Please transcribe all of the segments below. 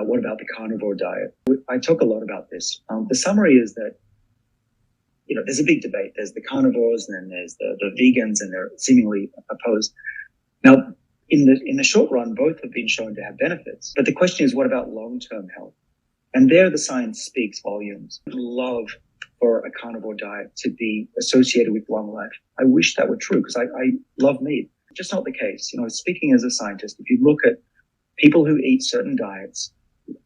What about the carnivore diet? I talk a lot about this. The summary is that, there's a big debate. There's the carnivores and then there's the vegans, and they're seemingly opposed. Now, in the short run, both have been shown to have benefits. But the question is, what about long-term health? And there the science speaks volumes. I would love for a carnivore diet to be associated with long life. I wish that were true because I love meat. Just not the case. Speaking as a scientist, if you look at people who eat certain diets,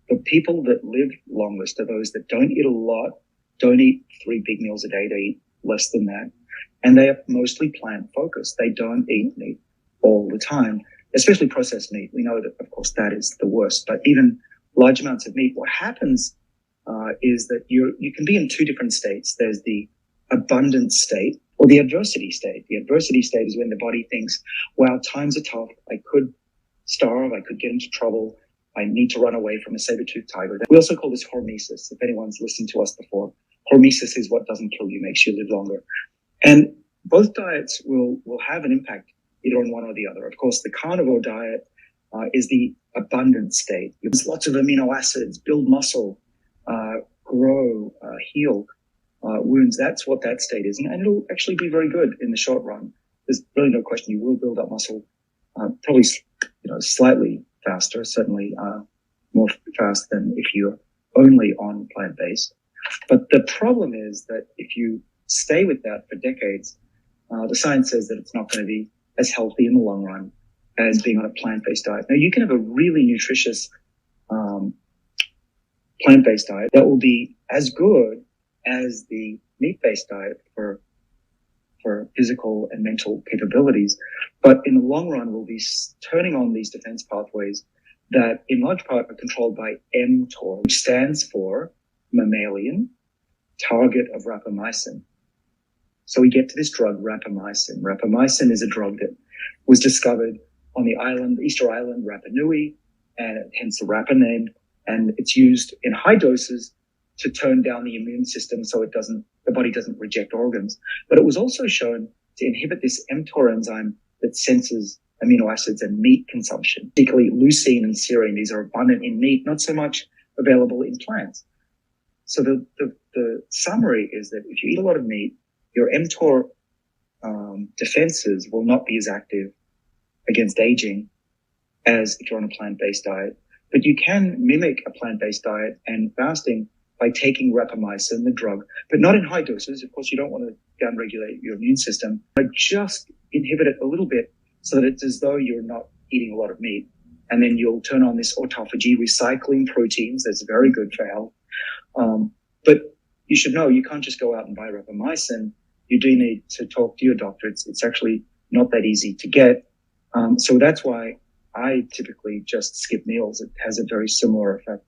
the people that live longest are those that don't eat a lot, don't eat 3 big meals a day, they eat less than that. And they are mostly plant-focused. They don't eat meat all the time, especially processed meat. We know that, of course, that is the worst. But even large amounts of meat, what happens is that you can be in 2 different states. There's the abundant state or the adversity state. The adversity state is when the body thinks, wow, times are tough. I could starve. I could get into trouble. I need to run away from a saber-toothed tiger. We also call this hormesis. If anyone's listened to us before, hormesis is what doesn't kill you, makes you live longer. And both diets will have an impact either on one or the other. Of course, the carnivore diet is the abundant state. There's lots of amino acids, build muscle, grow, heal wounds. That's what that state is. And it'll actually be very good in the short run. There's really no question you will build up muscle, probably, slightly faster, certainly more fast than if you're only on plant-based. But the problem is that if you stay with that for decades, the science says that it's not going to be as healthy in the long run as being on a plant-based diet. Now, you can have a really nutritious plant-based diet that will be as good as the meat-based diet for physical and mental capabilities. But in the long run, we'll be turning on these defense pathways that in large part are controlled by mTOR, which stands for mammalian target of rapamycin. So we get to this drug, rapamycin. Rapamycin is a drug that was discovered on the island, Easter Island, Rapa Nui, and hence the Rapa name. And it's used in high doses to turn down the immune system so the body doesn't reject organs. But it was also shown to inhibit this mTOR enzyme that senses amino acids and meat consumption, particularly leucine and serine. These are abundant in meat, not so much available in plants. So the summary is that if you eat a lot of meat, your mTOR defenses will not be as active against aging as if you're on a plant-based diet. But you can mimic a plant-based diet and fasting by taking rapamycin, the drug, but not in high doses. Of course, you don't want to downregulate your immune system, but just inhibit it a little bit so that it's as though you're not eating a lot of meat. And then you'll turn on this autophagy, recycling proteins. That's very good for health. But you should know you can't just go out and buy rapamycin. You do need to talk to your doctor. It's actually not that easy to get. So that's why I typically just skip meals. It has a very similar effect.